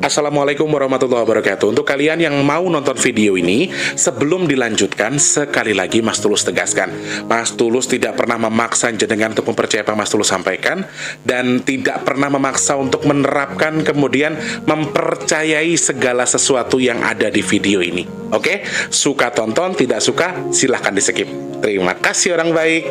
Assalamualaikum warahmatullahi wabarakatuh. Untuk kalian yang mau nonton video ini, sebelum dilanjutkan, sekali lagi Mas Tulus tegaskan, Mas Tulus tidak pernah memaksa jenengan untuk mempercayai apa Mas Tulus sampaikan, dan tidak pernah memaksa untuk menerapkan kemudian mempercayai segala sesuatu yang ada di video ini. Oke? Suka tonton, tidak suka silahkan di skip. Terima kasih orang baik.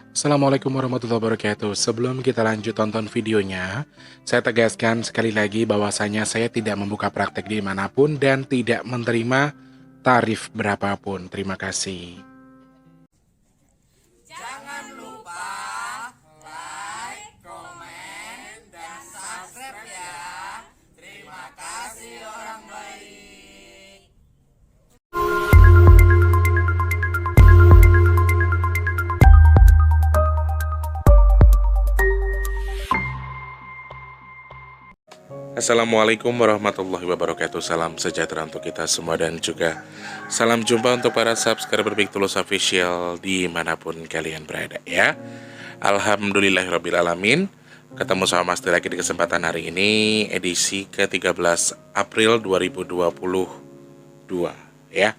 Assalamualaikum warahmatullahi wabarakatuh. Sebelum kita lanjut tonton videonya, saya tegaskan sekali lagi bahwasanya saya tidak membuka praktek dimanapun dan tidak menerima tarif berapapun. Terima kasih. Jangan lupa like, komen, dan subscribe ya. Terima kasih orang baik. Assalamualaikum warahmatullahi wabarakatuh. Salam sejahtera untuk kita semua dan juga salam jumpa untuk para subscriber Big Tulus Official dimanapun kalian berada ya. Alhamdulillahirrabbilalamin. Ketemu sama Mas lagi di kesempatan hari ini, edisi ke-13 April 2022 ya.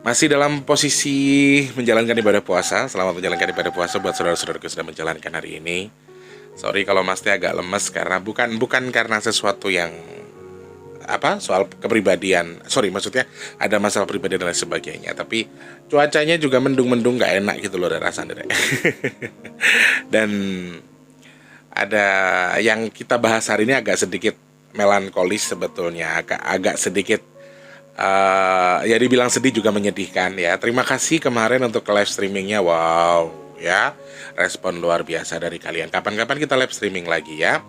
Masih dalam posisi menjalankan ibadah puasa. Selamat menjalankan ibadah puasa buat saudara-saudaraku yang sedang menjalankan hari ini. Sorry kalau Mas Teh agak lemes karena bukan karena sesuatu yang soal kepribadian. Sorry, maksudnya ada masalah pribadi dan lain sebagainya. Tapi cuacanya juga mendung-mendung nggak enak gitu loh rasanya. Dan ada yang kita bahas hari ini agak sedikit melankolis sebetulnya, agak sedikit ya dibilang sedih juga menyedihkan ya. Terima kasih kemarin untuk live streamingnya, wow ya, respon luar biasa dari kalian. Kapan-kapan kita live streaming lagi ya.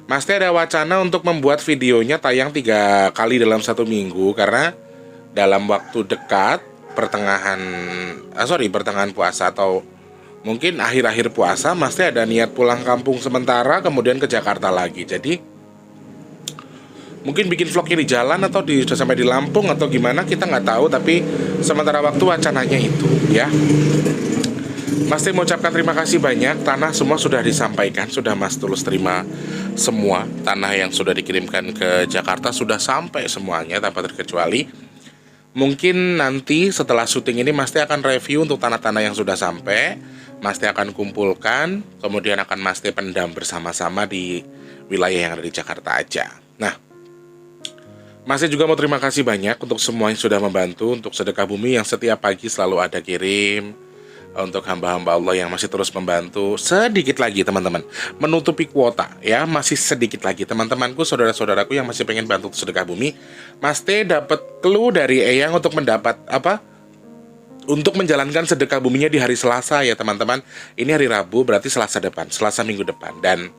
Mas Teh ada wacana untuk membuat videonya tayang 3 kali dalam 1 minggu, karena dalam waktu dekat pertengahan puasa atau mungkin akhir-akhir puasa, Mas Teh ada niat pulang kampung sementara kemudian ke Jakarta lagi. Jadi mungkin bikin vlognya di jalan atau sudah sampai di Lampung atau gimana, kita nggak tahu. Tapi sementara waktu wacananya itu ya. Mas Teh mengucapkan terima kasih banyak. Tanah semua sudah disampaikan, sudah Mas Tulus terima semua. Tanah yang sudah dikirimkan ke Jakarta sudah sampai semuanya tanpa terkecuali. Mungkin nanti setelah syuting ini Mas Teh akan review untuk tanah-tanah yang sudah sampai. Mas Teh akan kumpulkan, kemudian akan Mas Teh pendam bersama-sama di wilayah yang ada di Jakarta aja. Nah, Mas Teh juga mau terima kasih banyak untuk semua yang sudah membantu untuk sedekah bumi yang setiap pagi selalu ada kirim. Untuk hamba-hamba Allah yang masih terus membantu. Sedikit lagi teman-teman, menutupi kuota ya, masih sedikit lagi teman-temanku, saudara-saudaraku yang masih pengen bantu sedekah bumi. Mas Teh dapat clue dari Eyang untuk mendapat untuk menjalankan sedekah buminya di hari Selasa ya teman-teman. Ini hari Rabu, berarti Selasa minggu depan. Dan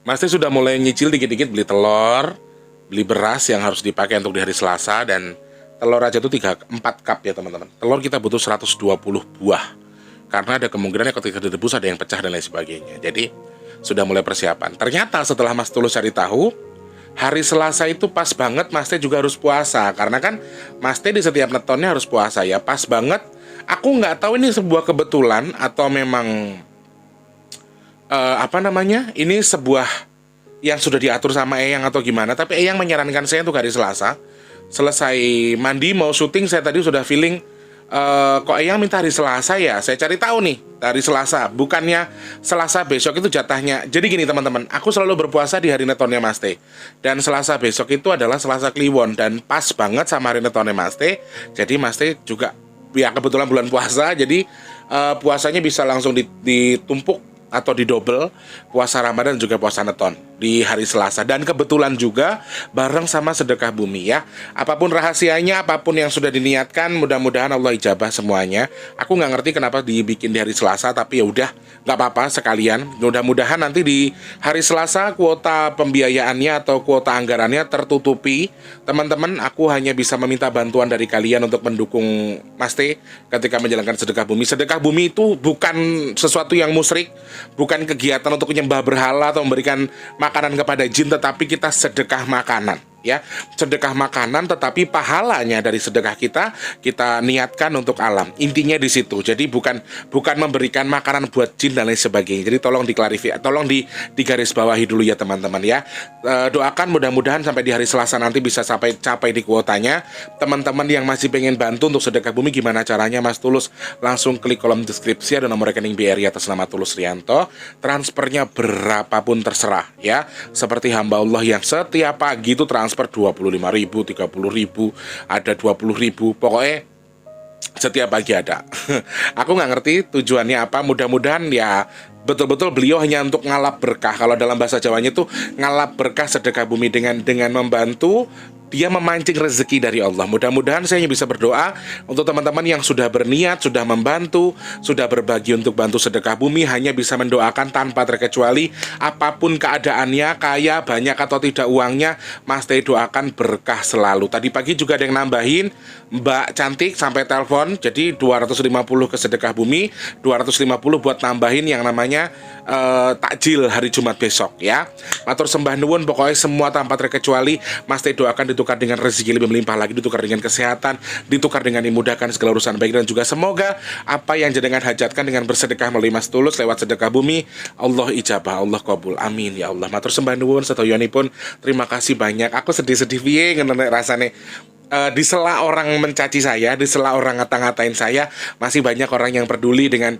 Mas Teh sudah mulai nyicil dikit-dikit, beli telur, beli beras yang harus dipakai untuk di hari Selasa. Dan telur aja tuh 4 cup ya teman-teman. Telur kita butuh 120 buah. Karena ada kemungkinan ketika direbus ada yang pecah dan lain sebagainya. Jadi sudah mulai persiapan. Ternyata setelah Mas Tulus cari tahu, hari Selasa itu pas banget Mas Teh juga harus puasa. Karena kan Mas Teh di setiap netonnya harus puasa ya. Pas banget. Aku nggak tahu ini sebuah kebetulan atau memang ini sebuah yang sudah diatur sama Eyang atau gimana. Tapi Eyang menyarankan saya untuk hari Selasa. Selesai mandi mau syuting, saya tadi sudah feeling kok Eyang minta hari Selasa ya. Saya cari tahu nih, hari Selasa, bukannya Selasa besok itu jatahnya. Jadi gini teman-teman, aku selalu berpuasa di hari netonnya Mas Teh. Dan Selasa besok itu adalah Selasa Kliwon, dan pas banget sama hari netonnya Mas Teh. Jadi Mas Teh juga ya kebetulan bulan puasa, jadi puasanya bisa langsung ditumpuk atau didobel, puasa Ramadan juga puasa neton di hari Selasa. Dan kebetulan juga bareng sama sedekah bumi ya. Apapun rahasianya, apapun yang sudah diniatkan, mudah-mudahan Allah ijabah semuanya. Aku nggak ngerti kenapa dibikin di hari Selasa, tapi ya udah, nggak apa-apa sekalian. Mudah-mudahan nanti di hari Selasa kuota pembiayaannya atau kuota anggarannya tertutupi. Teman-teman, aku hanya bisa meminta bantuan dari kalian untuk mendukung Mas Teh ketika menjalankan sedekah bumi. Sedekah bumi itu bukan sesuatu yang musyrik, bukan kegiatan untuk menyembah berhala atau memberikan makanan kepada jin, tetapi kita sedekah makanan ya. Sedekah makanan tetapi pahalanya dari sedekah kita niatkan untuk alam. Intinya di situ. Jadi bukan memberikan makanan buat jin dan lain sebagainya. Jadi tolong diklarifikasi, tolong digarisbawahi dulu ya teman-teman ya. Doakan mudah-mudahan sampai di hari Selasa nanti bisa capai di kuotanya. Teman-teman yang masih pengen bantu untuk sedekah bumi, gimana caranya Mas Tulus? Langsung klik kolom deskripsi, ada nomor rekening BRI atas nama Tulus Rianto. Transfernya berapapun terserah ya. Seperti hamba Allah yang setiap pagi itu transfer 25.000, 30.000, ada 20.000, pokoknya setiap pagi ada. Aku nggak ngerti tujuannya apa. Mudah-mudahan ya betul-betul beliau hanya untuk ngalap berkah. Kalau dalam bahasa Jawanya itu ngalap berkah sedekah bumi dengan membantu. Dia memancing rezeki dari Allah. Mudah-mudahan saya bisa berdoa untuk teman-teman yang sudah berniat, sudah membantu, sudah berbagi untuk bantu sedekah bumi, hanya bisa mendoakan tanpa terkecuali. Apapun keadaannya, kaya, banyak atau tidak uangnya, Mas Teh doakan berkah selalu. Tadi pagi juga ada yang nambahin, Mbak Cantik sampai telepon, jadi 250 ke sedekah bumi, 250 buat nambahin yang namanya takjil hari Jumat besok ya. Matur sembah nuwun, pokoknya semua tanpa terkecuali Mas Teh doakan ditukar dengan rezeki lebih melimpah lagi, ditukar dengan kesehatan, ditukar dengan dimudahkan segala urusan baik, dan juga semoga apa yang jenengan hajatkan dengan bersedekah melalui Mas Tulus lewat sedekah bumi, Allah ijabah, Allah kabul, amin ya Allah. Matur sembah nuwun sedaya-pun, terima kasih banyak. Aku sedih-sedih piye ngenek rasane. Di sela orang mencaci saya, di sela orang ngata-ngatain saya, masih banyak orang yang peduli dengan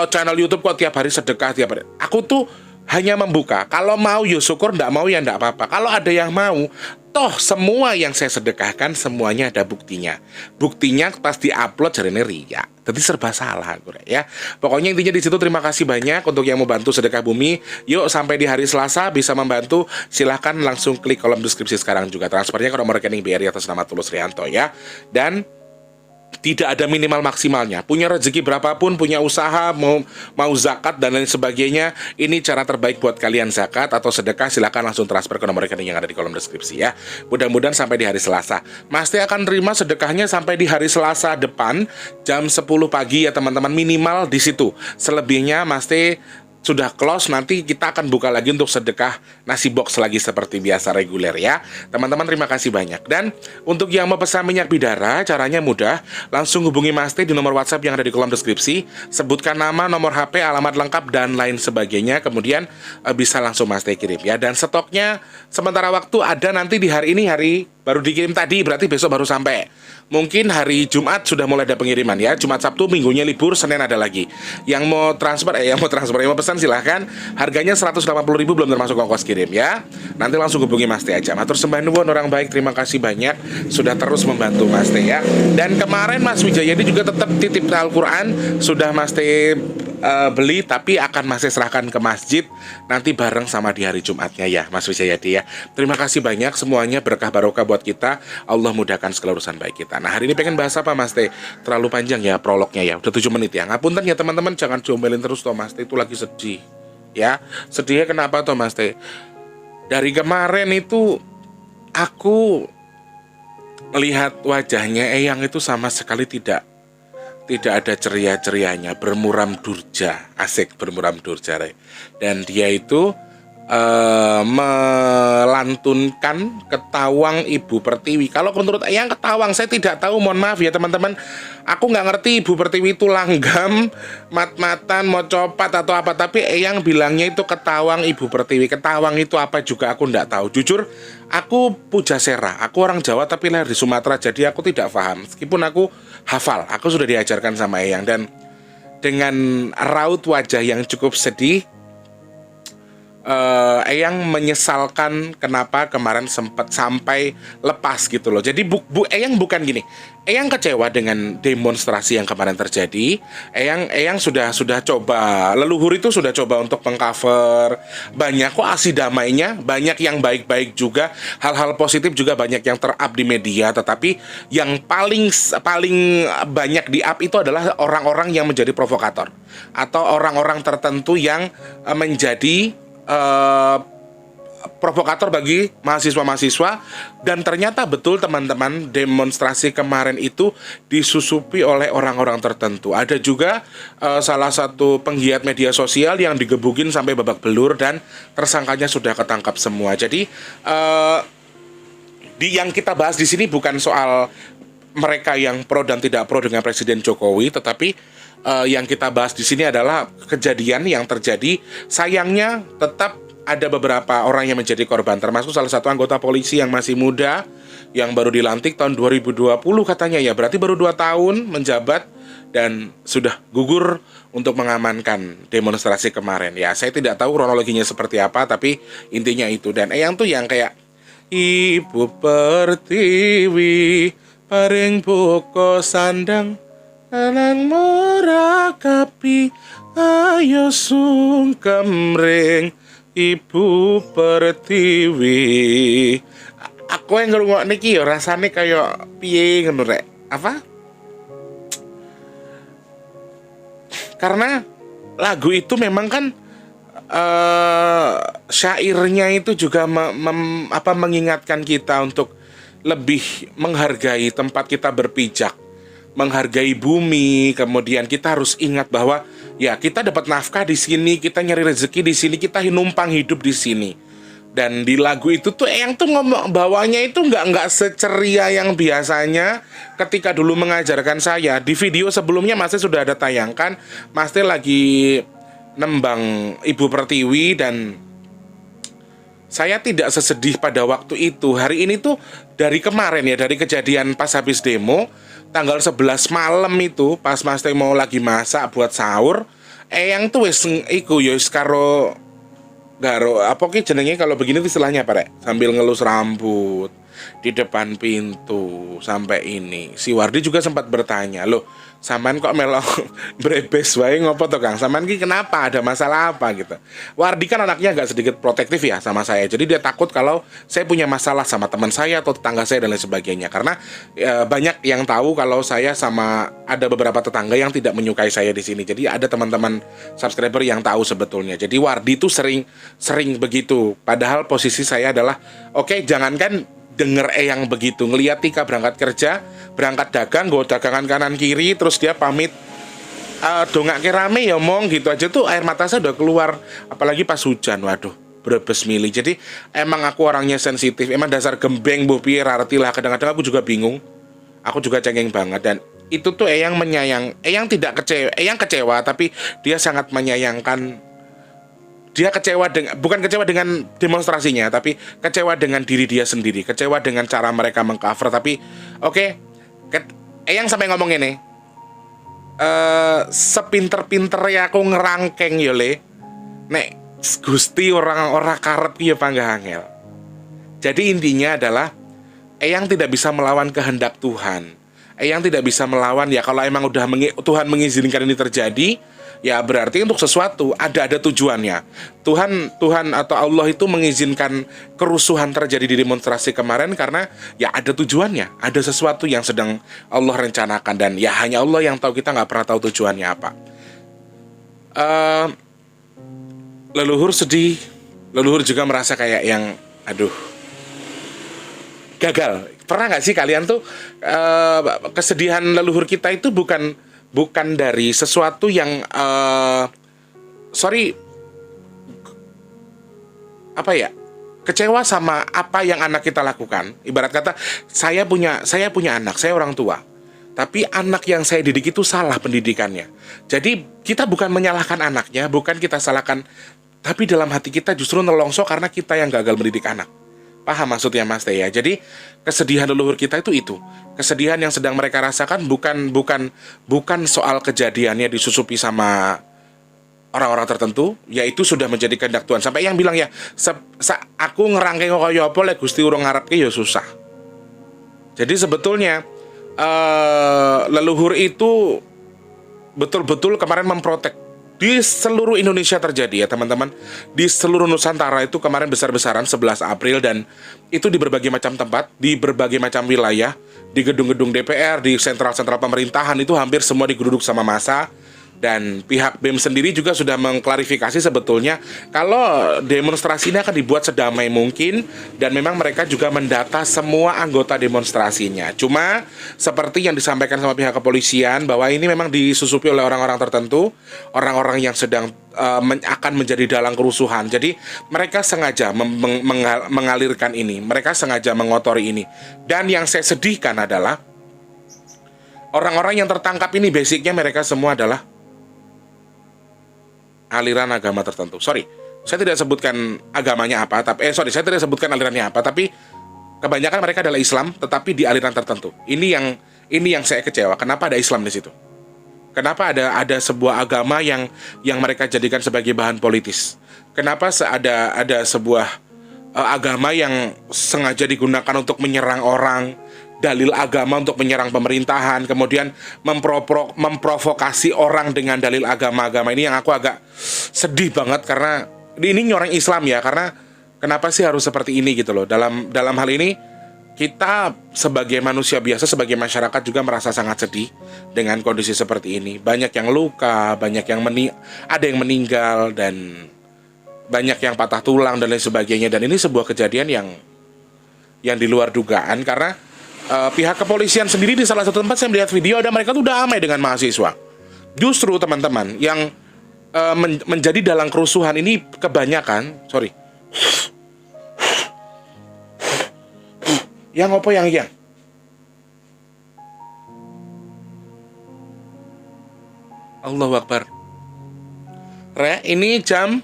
channel YouTube kok tiap hari sedekah tiap hari. Aku tuh hanya membuka. Kalau mau ya syukur, ndak mau ya ndak apa-apa. Kalau ada yang mau, toh semua yang saya sedekahkan semuanya ada buktinya. Buktinya pasti upload jarene riya. Jadi serba salah ya. Pokoknya intinya di situ, terima kasih banyak untuk yang mau bantu sedekah bumi. Yuk sampai di hari Selasa bisa membantu, silahkan langsung klik kolom deskripsi sekarang juga. Transfernya ke nomor rekening BRI atas nama Tulus Rianto ya. Dan tidak ada minimal maksimalnya. Punya rezeki berapapun, punya usaha, mau zakat dan lain sebagainya, ini cara terbaik buat kalian zakat atau sedekah, silakan langsung transfer ke nomor rekening yang ada di kolom deskripsi ya. Mudah-mudahan sampai di hari Selasa. Mas Teh akan terima sedekahnya sampai di hari Selasa depan jam 10 pagi ya teman-teman, minimal di situ. Selebihnya Mas Teh sudah close, nanti kita akan buka lagi untuk sedekah nasi box lagi seperti biasa reguler ya. Teman-teman terima kasih banyak. Dan untuk yang mau pesan minyak bidara, caranya mudah. Langsung hubungi Mas Teh di nomor WhatsApp yang ada di kolom deskripsi. Sebutkan nama, nomor HP, alamat lengkap, dan lain sebagainya. Kemudian bisa langsung Mas Teh kirim ya. Dan stoknya sementara waktu ada nanti di hari ini, hari baru dikirim tadi, berarti besok baru sampai. Mungkin hari Jumat sudah mulai ada pengiriman ya. Jumat, Sabtu, Minggunya libur, Senin ada lagi. Yang mau transfer, yang mau pesan silahkan. Harganya 180.000 belum termasuk ongkos kirim ya. Nanti langsung hubungi Mas Teh aja. Matur sembah nuwun orang baik, terima kasih banyak sudah terus membantu Mas Teh ya. Dan kemarin Mas Wijayadi juga tetap titip Al-Quran, sudah Mas Teh beli, tapi akan masih serahkan ke masjid nanti bareng sama di hari Jumatnya ya Mas Wijayadi ya. Terima kasih banyak semuanya, berkah barokah buat kita, Allah mudahkan segala urusan baik kita. Nah hari ini pengen bahas apa Mas Teh? Terlalu panjang ya prolognya ya, udah 7 menit ya. Ngapunten ya teman-teman, jangan diomelin terus toh Mas Teh itu lagi sedih ya. Sedihnya kenapa toh Mas Teh? Dari kemarin itu aku melihat wajahnya Eyang itu sama sekali tidak ada ceria-cerianya, bermuram durja, asik bermuram durja. Dan dia itu melantunkan Ketawang Ibu Pertiwi. Kalau menurut Eyang Ketawang, saya tidak tahu, mohon maaf ya teman-teman. Aku nggak ngerti Ibu Pertiwi itu langgam, mat-matan, mau copat atau apa. Tapi Eyang bilangnya itu Ketawang Ibu Pertiwi. Ketawang itu apa juga aku nggak tahu. Jujur, aku Pujasera. Aku orang Jawa tapi lahir di Sumatera, jadi aku tidak paham. Meskipun aku hafal, aku sudah diajarkan sama Eyang. Dan dengan raut wajah yang cukup sedih, Eyang menyesalkan kenapa kemarin sempat sampai lepas gitu loh. Jadi Eyang bukan gini. Eyang kecewa dengan demonstrasi yang kemarin terjadi. Eyang sudah coba, leluhur itu sudah coba untuk mengcover banyak kok aksi damainya, banyak yang baik-baik juga, hal-hal positif juga banyak yang ter-up di media. Tetapi yang paling banyak di-up itu adalah orang-orang yang menjadi provokator atau orang-orang tertentu yang menjadi provokator bagi mahasiswa-mahasiswa. Dan ternyata betul teman-teman, demonstrasi kemarin itu disusupi oleh orang-orang tertentu. Ada juga salah satu penggiat media sosial yang digebukin sampai babak belur dan tersangkanya sudah ketangkap semua. Jadi yang kita bahas di sini bukan soal mereka yang pro dan tidak pro dengan Presiden Jokowi, tetapi yang kita bahas di sini adalah kejadian yang terjadi. Sayangnya tetap ada beberapa orang yang menjadi korban, termasuk salah satu anggota polisi yang masih muda, yang baru dilantik tahun 2020 katanya ya, berarti baru 2 tahun menjabat dan sudah gugur untuk mengamankan demonstrasi kemarin. Ya, saya tidak tahu kronologinya seperti apa, tapi intinya itu. Dan Eyang tuh yang kayak Ibu Pertiwi paring buka sandang lanang merakapi ayo sungkem ring Ibu Pertiwi. Aku yang ngerungok niki ya rasane kayak piye ngono rek. Apa? Karena lagu itu memang kan syairnya itu juga mengingatkan kita untuk lebih menghargai tempat kita berpijak, menghargai bumi. Kemudian kita harus ingat bahwa ya kita dapat nafkah di sini, kita nyari rezeki di sini, kita numpang hidup di sini. Dan di lagu itu tuh Eyang tuh ngomong bawahnya itu nggak seceria yang biasanya ketika dulu mengajarkan saya. Di video sebelumnya Mas Teh sudah ada tayangkan, Mas Teh lagi nembang Ibu Pertiwi dan saya tidak sesedih pada waktu itu. Hari ini tuh dari kemarin ya, dari kejadian pas habis demo tanggal 11 malam itu, pas Mas Teh mau lagi masak buat sahur, Eyang tuh wis iku ya wis karo garo apa ki jenenge kalau begini tuh istilahnya apa rek? Sambil ngelus rambut di depan pintu sampai ini. Si Wardi juga sempat bertanya, "Loh, sampean kok melok brebes wae ngopo to, Kang? Sampean ki kenapa? Ada masalah apa?" gitu. Wardi kan anaknya agak sedikit protektif ya sama saya. Jadi dia takut kalau saya punya masalah sama teman saya atau tetangga saya dan lain sebagainya. Karena banyak yang tahu kalau saya sama ada beberapa tetangga yang tidak menyukai saya di sini. Jadi ada teman-teman subscriber yang tahu sebetulnya. Jadi Wardi itu sering begitu. Padahal posisi saya adalah oke, jangankan denger Eyang begitu, ngeliat Tika berangkat kerja, berangkat dagang, gue dagangan kanan kiri, terus dia pamit dongak rame ya mong gitu aja tuh air mata saya udah keluar, apalagi pas hujan, waduh brebes milih. Jadi emang aku orangnya sensitif, emang dasar gembeng bu piye arti lah, kadang-kadang aku juga bingung, aku juga cengeng banget. Dan itu tuh Eyang Eyang tidak kecewa, Eyang kecewa tapi dia sangat menyayangkan. Dia kecewa bukan kecewa dengan demonstrasinya, tapi kecewa dengan diri dia sendiri, kecewa dengan cara mereka mengcover. Tapi oke, Eyang sampai ngomong ini, sepinter-pinter ya aku ngerangkeng yo le, nek Gusti orang karep ya panggah angel. Jadi intinya adalah Eyang tidak bisa melawan kehendak Tuhan. Eyang tidak bisa melawan ya, kalau emang udah Tuhan mengizinkan ini terjadi, ya berarti untuk sesuatu ada tujuannya. Tuhan atau Allah itu mengizinkan kerusuhan terjadi di demonstrasi kemarin karena ya ada tujuannya, ada sesuatu yang sedang Allah rencanakan, dan ya hanya Allah yang tahu, kita nggak pernah tahu tujuannya apa. Leluhur sedih, leluhur juga merasa kayak yang aduh gagal. Pernah nggak sih kalian tuh kesedihan leluhur kita itu bukan dari sesuatu yang kecewa sama apa yang anak kita lakukan. Ibarat kata saya punya anak, saya orang tua, tapi anak yang saya didik itu salah pendidikannya. Jadi kita bukan menyalahkan anaknya, bukan kita salahkan, tapi dalam hati kita justru nelongso karena kita yang gagal mendidik anak. Paham maksudnya Mas Teh ya? Jadi kesedihan leluhur kita itu. Kesedihan yang sedang mereka rasakan bukan soal kejadiannya disusupi sama orang-orang tertentu, yaitu sudah menjadi kehendak Tuhan. Sampai yang bilang ya, aku ngerangkeng kaya apa lek Gusti urung ngarepke ya susah. Jadi sebetulnya leluhur itu betul-betul kemarin memprotek. Di seluruh Indonesia terjadi ya teman-teman. Di seluruh Nusantara itu kemarin besar-besaran 11 April, dan itu di berbagai macam tempat, di berbagai macam wilayah, di gedung-gedung DPR, di sentral-sentral pemerintahan itu hampir semua digeruduk sama massa. Dan pihak BEM sendiri juga sudah mengklarifikasi sebetulnya kalau demonstrasi ini akan dibuat sedamai mungkin, dan memang mereka juga mendata semua anggota demonstrasinya. Cuma seperti yang disampaikan sama pihak kepolisian bahwa ini memang disusupi oleh orang-orang tertentu, orang-orang yang sedang akan menjadi dalang kerusuhan. Jadi mereka sengaja mengalirkan ini, mereka sengaja mengotori ini. Dan yang saya sedihkan adalah orang-orang yang tertangkap ini basicnya mereka semua adalah aliran agama tertentu. Saya tidak sebutkan agamanya apa, tapi saya tidak sebutkan alirannya apa, tapi kebanyakan mereka adalah Islam, tetapi di aliran tertentu. Ini yang saya kecewa. Kenapa ada Islam di situ? Kenapa ada sebuah agama yang mereka jadikan sebagai bahan politis? Kenapa ada sebuah agama yang sengaja digunakan untuk menyerang orang, dalil agama untuk menyerang pemerintahan, kemudian memprovokasi orang dengan dalil agama-agama ini yang aku agak sedih banget, karena ini nyoreng Islam ya, karena kenapa sih harus seperti ini gitu loh. Dalam hal ini kita sebagai manusia biasa, sebagai masyarakat juga merasa sangat sedih dengan kondisi seperti ini. Banyak yang luka, banyak yang ada yang meninggal, dan banyak yang patah tulang dan lain sebagainya. Dan ini sebuah kejadian yang di luar dugaan, karena pihak kepolisian sendiri di salah satu tempat saya melihat video, ada mereka tuh udah damai dengan mahasiswa. Justru teman-teman yang menjadi dalang kerusuhan ini kebanyakan, yang apa yang Allahu Akbar. Ini jam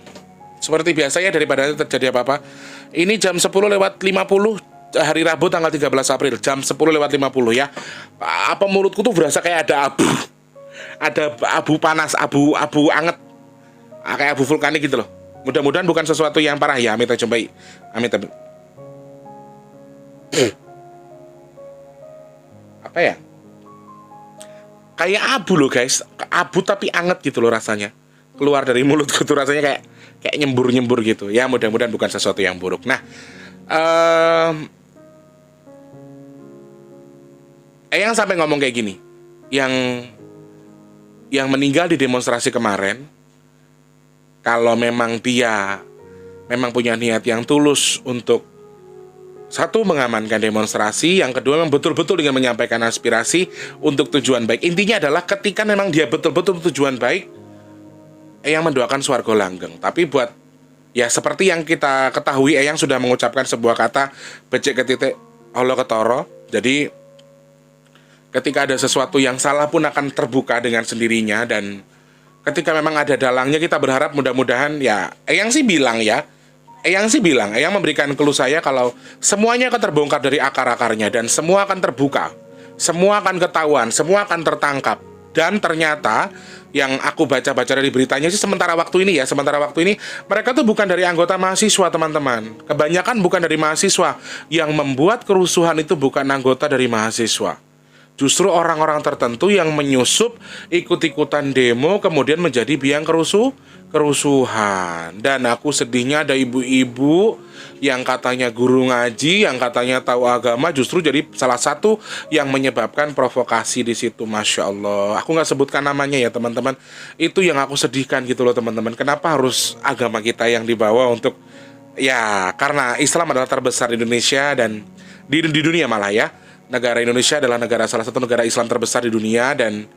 seperti biasa ya, daripada terjadi apa-apa. Ini jam 10:50 hari Rabu tanggal 13 April, jam 10:50 ya. Apa mulutku tuh berasa kayak ada abu. Ada abu panas, abu anget. Kayak abu vulkanik gitu loh. Mudah-mudahan bukan sesuatu yang parah ya. Amit coba. Amit. Apa ya? Kayak abu loh guys. Abu tapi anget gitu loh rasanya. Keluar dari mulutku tuh rasanya kayak nyembur-nyembur gitu. Ya mudah-mudahan bukan sesuatu yang buruk. Nah, Eyang sampai ngomong kayak gini, yang meninggal di demonstrasi kemarin, kalau memang dia memang punya niat yang tulus untuk satu, mengamankan demonstrasi, yang kedua memang betul-betul dengan menyampaikan aspirasi untuk tujuan baik. Intinya adalah ketika memang dia betul-betul tujuan baik, Eyang mendoakan swarga langgeng. Tapi buat ya seperti yang kita ketahui, Eyang sudah mengucapkan sebuah kata becek ketitik Allah ketoro. Jadi ketika ada sesuatu yang salah pun akan terbuka dengan sendirinya, dan ketika memang ada dalangnya, kita berharap mudah-mudahan ya, Eyang memberikan clue saya kalau semuanya akan terbongkar dari akar-akarnya, dan semua akan terbuka, semua akan ketahuan, semua akan tertangkap. Dan ternyata yang aku baca-baca dari beritanya sih sementara waktu ini mereka tuh bukan dari anggota mahasiswa, teman-teman. Kebanyakan bukan dari mahasiswa. Yang membuat kerusuhan itu bukan anggota dari mahasiswa, justru orang-orang tertentu yang menyusup ikut-ikutan demo kemudian menjadi biang kerusuhan. Dan aku sedihnya ada ibu-ibu yang katanya guru ngaji, yang katanya tahu agama, justru jadi salah satu yang menyebabkan provokasi di situ. Masya Allah, aku nggak sebutkan namanya ya teman-teman. Itu yang aku sedihkan gitu loh teman-teman. Kenapa harus agama kita yang dibawa untuk, ya karena Islam adalah terbesar di Indonesia dan di dunia malah ya. Negara Indonesia adalah salah satu negara Islam terbesar di dunia, dan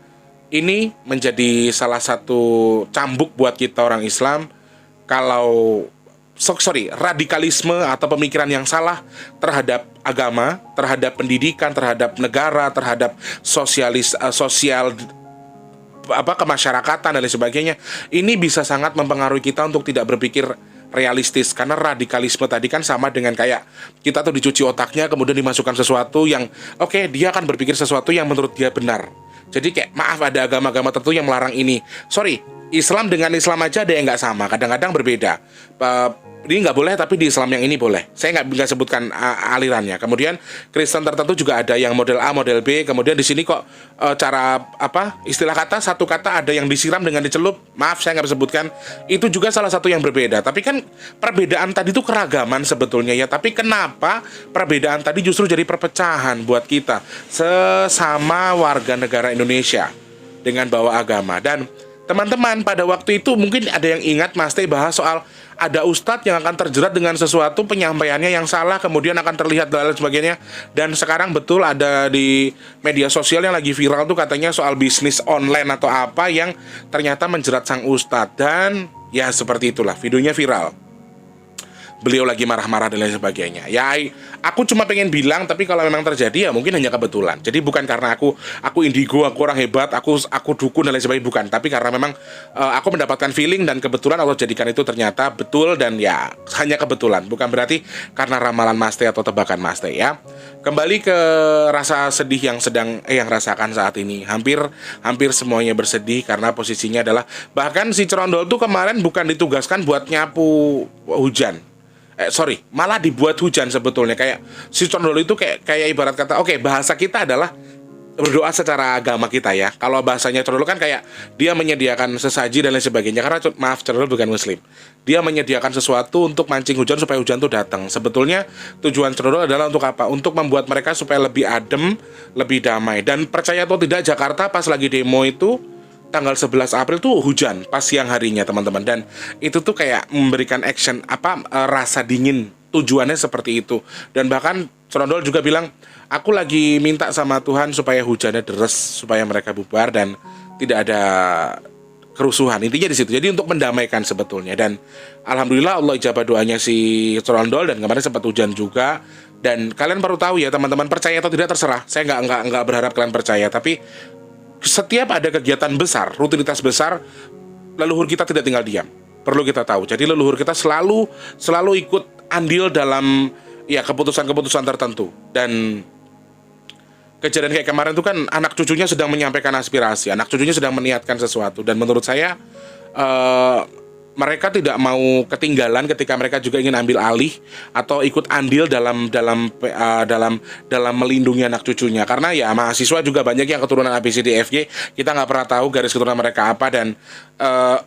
ini menjadi salah satu cambuk buat kita orang Islam kalau radikalisme atau pemikiran yang salah terhadap agama, terhadap pendidikan, terhadap negara, terhadap sosial kemasyarakatan dan lain sebagainya. Ini bisa sangat mempengaruhi kita untuk tidak berpikir realistis, karena radikalisme tadi kan sama dengan kayak kita tuh dicuci otaknya, kemudian dimasukkan sesuatu yang dia akan berpikir sesuatu yang menurut dia benar. Jadi kayak maaf, ada agama-agama tertentu yang melarang ini. Islam dengan Islam aja ada yang nggak sama, kadang-kadang berbeda. Ini nggak boleh, tapi di Islam yang ini boleh. Saya nggak sebutkan alirannya. Kemudian Kristen tertentu juga ada yang model A, model B. Kemudian di sini kok istilah kata, satu kata ada yang disiram dengan dicelup. Maaf, saya nggak sebutkan. Itu juga salah satu yang berbeda. Tapi kan perbedaan tadi itu keragaman sebetulnya ya. Tapi kenapa perbedaan tadi justru jadi perpecahan buat kita sesama warga negara Indonesia dengan bawa agama? Dan teman-teman, pada waktu itu mungkin ada yang ingat Mas Teh bahas soal ada ustadz yang akan terjerat dengan sesuatu penyampaiannya yang salah, kemudian akan terlihat dan lain sebagainya. Dan sekarang betul ada di media sosial yang lagi viral tuh katanya soal bisnis online atau apa yang ternyata menjerat sang ustadz. Dan ya seperti itulah, videonya viral, beliau lagi marah-marah dan lain sebagainya. Ya, aku cuma pengen bilang, tapi kalau memang terjadi ya mungkin hanya kebetulan. Jadi bukan karena aku indigo, aku orang hebat, aku dukun dan lain sebagainya, bukan. Tapi karena memang aku mendapatkan feeling dan kebetulan Allah jadikan itu ternyata betul dan ya hanya kebetulan. Bukan berarti karena ramalan Mas Teh atau tebakan Mas Teh ya. Kembali ke rasa sedih yang sedang yang rasakan saat ini. Hampir semuanya bersedih karena posisinya adalah bahkan si Cerondol tuh kemarin bukan ditugaskan buat nyapu hujan. Malah dibuat hujan sebetulnya. Kayak si Condol itu kayak ibarat kata, oke, bahasa kita adalah berdoa secara agama kita ya. Kalau bahasanya Condol kan kayak dia menyediakan sesaji dan lain sebagainya. Karena maaf, Condol bukan muslim. Dia menyediakan sesuatu untuk mancing hujan supaya hujan itu datang. Sebetulnya tujuan Condol adalah untuk apa? Untuk membuat mereka supaya lebih adem, lebih damai. Dan percaya atau tidak, Jakarta pas lagi demo itu tanggal 11 April tuh hujan pas siang harinya teman-teman. Dan itu tuh kayak memberikan action rasa dingin, tujuannya seperti itu. Dan bahkan Cerondol juga bilang, aku lagi minta sama Tuhan supaya hujannya deres, supaya mereka bubar dan tidak ada kerusuhan. Intinya di situ. Jadi untuk mendamaikan sebetulnya. Dan alhamdulillah Allah ijabah doanya si Cerondol dan kemarin sempat hujan juga. Dan kalian perlu tahu ya teman-teman, percaya atau tidak terserah. Saya nggak berharap kalian percaya, tapi setiap ada kegiatan besar, rutinitas besar, leluhur kita tidak tinggal diam. Perlu kita tahu. Jadi leluhur kita selalu ikut andil dalam ya keputusan-keputusan tertentu. Dan kejadian kayak kemarin itu kan anak cucunya sedang menyampaikan aspirasi, anak cucunya sedang meniatkan sesuatu. Dan menurut saya mereka tidak mau ketinggalan ketika mereka juga ingin ambil alih atau ikut andil dalam melindungi anak cucunya. Karena ya mahasiswa juga banyak yang keturunan ABCDFG, kita nggak pernah tahu garis keturunan mereka apa. Dan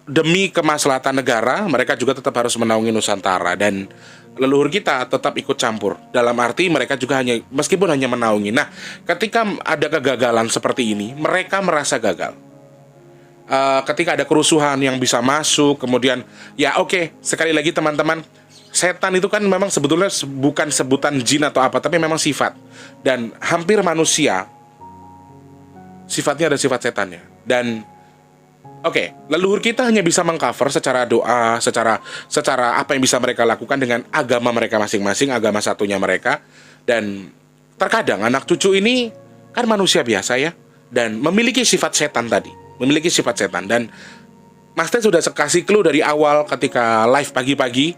demi kemaslahatan negara, mereka juga tetap harus menaungi Nusantara. Dan leluhur kita tetap ikut campur. Dalam arti mereka juga meskipun hanya menaungi. Nah, ketika ada kegagalan seperti ini, mereka merasa gagal. Ketika ada kerusuhan yang bisa masuk, kemudian ya oke, sekali lagi teman-teman, setan itu kan memang sebetulnya bukan sebutan jin atau apa, tapi memang sifat. Dan hampir manusia sifatnya ada sifat setannya. Dan oke, leluhur kita hanya bisa mengcover secara doa, secara apa yang bisa mereka lakukan dengan agama mereka masing-masing, agama satunya mereka. Dan terkadang anak cucu ini kan manusia biasa ya, dan memiliki sifat setan tadi, memiliki sifat setan. Dan Mas Teh sudah kasih clue dari awal ketika live pagi-pagi,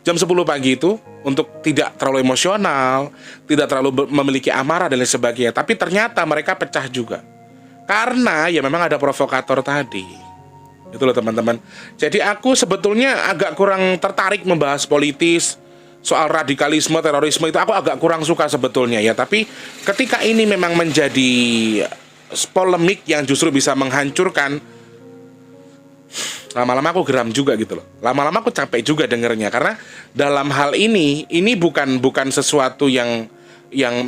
jam 10 pagi itu, untuk tidak terlalu emosional, tidak terlalu memiliki amarah dan lain sebagainya. Tapi ternyata mereka pecah juga. Karena ya memang ada provokator tadi. Itu loh teman-teman. Jadi aku sebetulnya agak kurang tertarik membahas politis, soal radikalisme, terorisme itu aku agak kurang suka sebetulnya ya. Tapi ketika ini memang menjadi polemik yang justru bisa menghancurkan, lama-lama aku geram juga gitu loh. Lama-lama aku capek juga dengernya. Karena dalam hal ini bukan sesuatu yang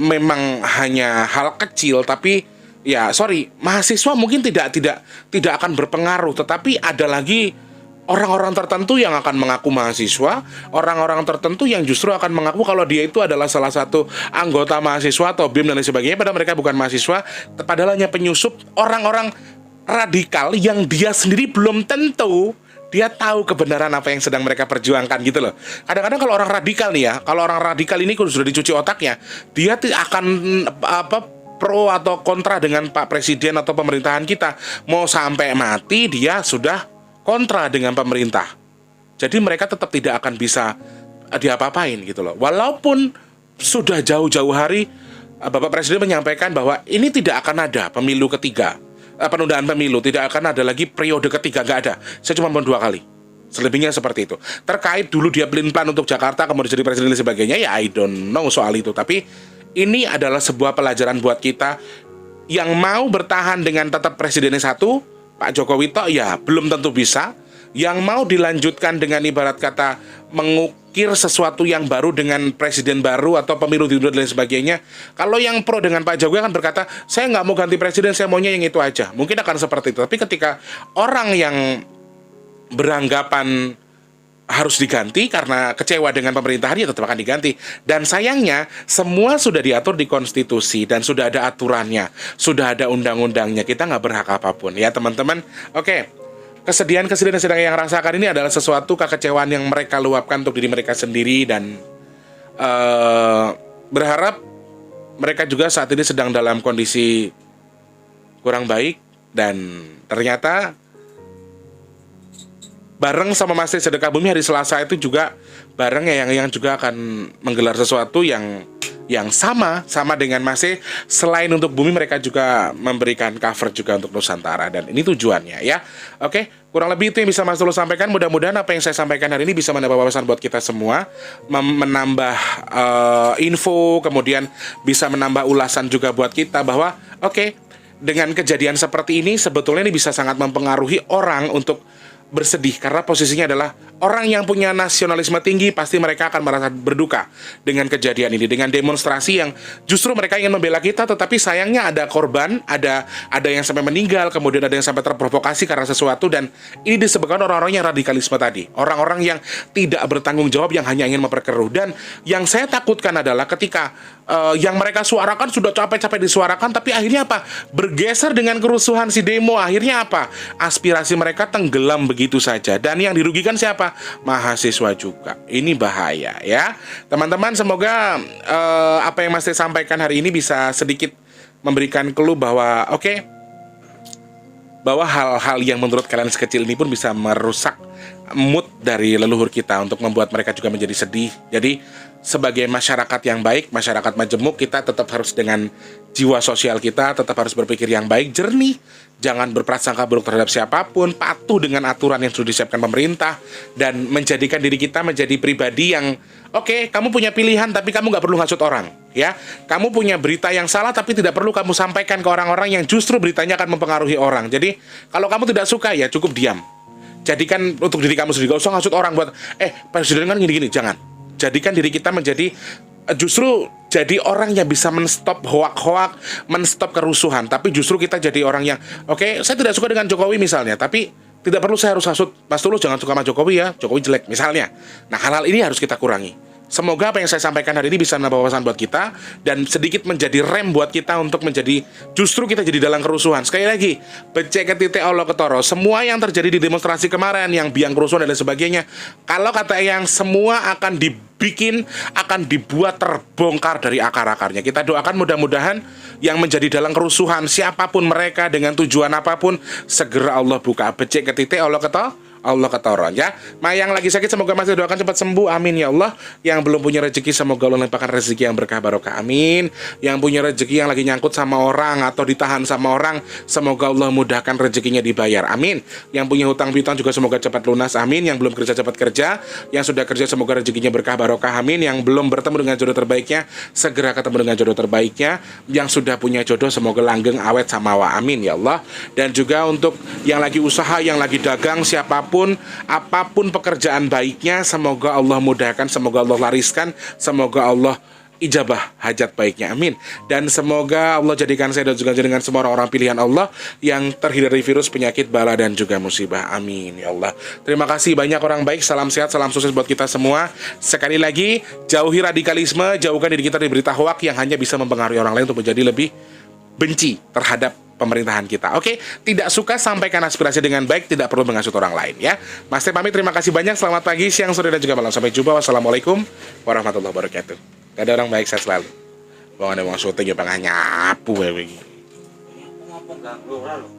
memang hanya hal kecil, tapi ya mahasiswa mungkin tidak akan berpengaruh. Tetapi ada lagi orang-orang tertentu yang akan mengaku mahasiswa, orang-orang tertentu yang justru akan mengaku kalau dia itu adalah salah satu anggota mahasiswa atau BEM dan lain sebagainya, padahal mereka bukan mahasiswa, padahal hanya penyusup orang-orang radikal yang dia sendiri belum tentu dia tahu kebenaran apa yang sedang mereka perjuangkan gitu loh. Kadang-kadang kalau orang radikal nih ya, kalau orang radikal ini kalau sudah dicuci otaknya, dia akan pro atau kontra dengan Pak Presiden atau pemerintahan kita. Mau sampai mati dia sudah kontra dengan pemerintah. Jadi mereka tetap tidak akan bisa diapa-apain gitu loh. Walaupun sudah jauh-jauh hari Bapak Presiden menyampaikan bahwa ini tidak akan ada pemilu ketiga, penundaan pemilu, tidak akan ada lagi periode ketiga, nggak ada. Saya cuma mau 2 kali. Selebihnya seperti itu. Terkait dulu dia pelin-pelan untuk Jakarta, kemudian jadi presiden dan sebagainya, ya I don't know soal itu. Tapi ini adalah sebuah pelajaran buat kita yang mau bertahan dengan tetap presidennya satu, Pak Jokowi toh ya belum tentu bisa. Yang mau dilanjutkan dengan ibarat kata berpikir sesuatu yang baru dengan presiden baru atau pemilu ditunda dan lain sebagainya. Kalau yang pro dengan Pak Jokowi akan berkata, saya nggak mau ganti presiden, saya maunya yang itu aja. Mungkin akan seperti itu. Tapi ketika orang yang beranggapan harus diganti karena kecewa dengan pemerintahan, ya tetap akan diganti. Dan sayangnya semua sudah diatur di konstitusi dan sudah ada aturannya, sudah ada undang-undangnya. Kita nggak berhak apapun ya teman-teman. Oke, kesedihan-kesedihan yang sedang yang rasakan ini adalah sesuatu kekecewaan yang mereka luapkan untuk diri mereka sendiri, dan berharap mereka juga saat ini sedang dalam kondisi kurang baik. Dan ternyata bareng sama Masjid Sedekah Bumi hari Selasa itu juga bareng ya yang juga akan menggelar sesuatu yang sama dengan Masjid. Selain untuk bumi, mereka juga memberikan cover juga untuk Nusantara, dan ini tujuannya ya. Oke, kurang lebih itu yang bisa Mas Tulus sampaikan. Mudah-mudahan apa yang saya sampaikan hari ini bisa menambah wawasan buat kita semua, menambah info, kemudian bisa menambah ulasan juga buat kita bahwa oke, dengan kejadian seperti ini sebetulnya ini bisa sangat mempengaruhi orang untuk bersedih, karena posisinya adalah orang yang punya nasionalisme tinggi, pasti mereka akan merasa berduka dengan kejadian ini, dengan demonstrasi yang justru mereka ingin membela kita, tetapi sayangnya ada korban, ada yang sampai meninggal, kemudian ada yang sampai terprovokasi karena sesuatu, dan ini disebabkan orang-orang yang radikalisme tadi, orang-orang yang tidak bertanggung jawab, yang hanya ingin memperkeruh. Dan yang saya takutkan adalah ketika yang mereka suarakan sudah capek-capek disuarakan, tapi akhirnya apa? Bergeser dengan kerusuhan si demo, akhirnya apa? Aspirasi mereka tenggelam begitu saja, dan yang dirugikan siapa? Mahasiswa juga. Ini bahaya ya teman-teman. Semoga apa yang Mas Teh sampaikan hari ini bisa sedikit memberikan clue bahwa bahwa hal-hal yang menurut kalian sekecil ini pun bisa merusak mood dari leluhur kita untuk membuat mereka juga menjadi sedih. Jadi sebagai masyarakat yang baik, masyarakat majemuk, kita tetap harus dengan jiwa sosial kita tetap harus berpikir yang baik, jernih, jangan berprasangka buruk terhadap siapapun, patuh dengan aturan yang sudah disiapkan pemerintah, dan menjadikan diri kita menjadi pribadi yang kamu punya pilihan tapi kamu nggak perlu ngasut orang ya. Kamu punya berita yang salah tapi tidak perlu kamu sampaikan ke orang-orang yang justru beritanya akan mempengaruhi orang. Jadi kalau kamu tidak suka ya cukup diam. Jadikan untuk diri kamu sendiri, gak usah ngasut orang buat presiden kan gini-gini, jangan. Jadikan diri kita menjadi justru jadi orang yang bisa menstop hoak-hoak, menstop kerusuhan. Tapi justru kita jadi orang yang saya tidak suka dengan Jokowi misalnya, tapi tidak perlu saya harus hasut Mas Tulus jangan suka sama Jokowi ya, Jokowi jelek misalnya. Nah, hal-hal ini harus kita kurangi. Semoga apa yang saya sampaikan hari ini bisa menambah wawasan buat kita dan sedikit menjadi rem buat kita untuk menjadi justru kita jadi dalam kerusuhan. Sekali lagi, becek titik Allah ketoro. Semua yang terjadi di demonstrasi kemarin, yang biang kerusuhan dan lain sebagainya, kalau kata yang semua akan akan dibuat terbongkar dari akar-akarnya. Kita doakan mudah-mudahan yang menjadi dalam kerusuhan siapapun mereka dengan tujuan apapun, segera Allah buka becek titik Allah ketoro. Allah ketoron ya. Yang lagi sakit semoga masih doakan cepat sembuh, amin ya Allah. Yang belum punya rezeki semoga Allah limpahkan rezeki yang berkah barokah, amin. Yang punya rezeki yang lagi nyangkut sama orang atau ditahan sama orang, semoga Allah mudahkan rezekinya dibayar, amin. Yang punya hutang piutang juga semoga cepat lunas, amin. Yang belum kerja cepat kerja, yang sudah kerja semoga rezekinya berkah barokah, amin. Yang belum bertemu dengan jodoh terbaiknya segera ketemu dengan jodoh terbaiknya. Yang sudah punya jodoh semoga langgeng awet samawa, amin ya Allah. Dan juga untuk yang lagi usaha, yang lagi dagang, siapapun apapun pekerjaan baiknya, semoga Allah mudahkan, semoga Allah lariskan, semoga Allah ijabah hajat baiknya, amin. Dan semoga Allah jadikan saya dan juga dengan semua orang-orang pilihan Allah yang terhindar dari virus, penyakit, bala dan juga musibah, amin ya Allah. Terima kasih banyak orang baik, salam sehat, salam sukses buat kita semua. Sekali lagi, jauhi radikalisme, jauhkan diri kita dari berita hoak yang hanya bisa mempengaruhi orang lain untuk menjadi lebih benci terhadap pemerintahan kita. Tidak suka sampaikan aspirasi dengan baik, tidak perlu menghasut orang lain ya. Mas Teh pamit, terima kasih banyak. Selamat pagi, siang, sore dan juga malam. Sampai jumpa. Wassalamualaikum warahmatullahi wabarakatuh. Gak ada orang baik, saya selalu. Bang ada mau syuting ya bang nyapu ya begini. Ngomong ganggu orang loh.